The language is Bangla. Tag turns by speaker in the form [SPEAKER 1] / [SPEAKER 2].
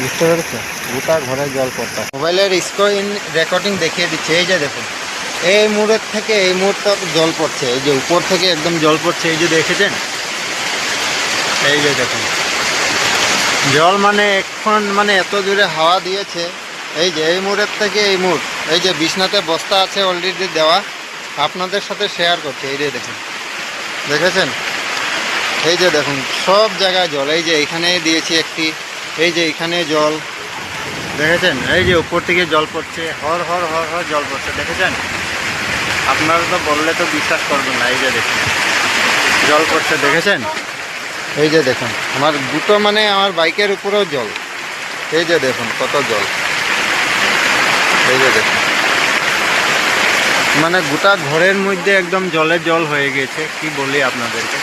[SPEAKER 1] বুঝতে পেরেছো? গোটা ঘরে জল পড়তা। মোবাইলের স্ক্রিন রেকর্ডিং দেখিয়ে দিচ্ছে। এই যে দেখুন, এই মুড়ের থেকে এই মুড় তক জল পড়ছে। এই যে উপর থেকে একদম জল পড়ছে। এই যে দেখেছেন, এই যে দেখুন জল মানে এখন মানে এত জোরে হাওয়া দিয়েছে। এই যে এই মুড়ের থেকে এই মুড়, এই যে বিছনাতে বস্তা আছে অলরেডি দেওয়া, আপনাদের সাথে শেয়ার করছে। এই যে দেখুন, দেখেছেন? এই যে দেখুন সব জায়গায় জল। এই যে এখানে দিয়েছি একটি, এই যে এখানে জল, দেখেছেন? এই যে উপর থেকে জল পড়ছে, হর হর হর হর জল পড়ছে, দেখেছেন? আপনারা তো বললে তো বিশ্বাস করবেন না। এই যে দেখুন জল পড়ছে, দেখেছেন? এই যে দেখুন আমার দুটো মানে আমার বাইকের উপরেও জল। এই যে দেখুন কত জল। এই যে দেখুন মানে গোটা ঘরের মধ্যে একদম জলে জল হয়ে গেছে, কি বলি আপনাদেরকে।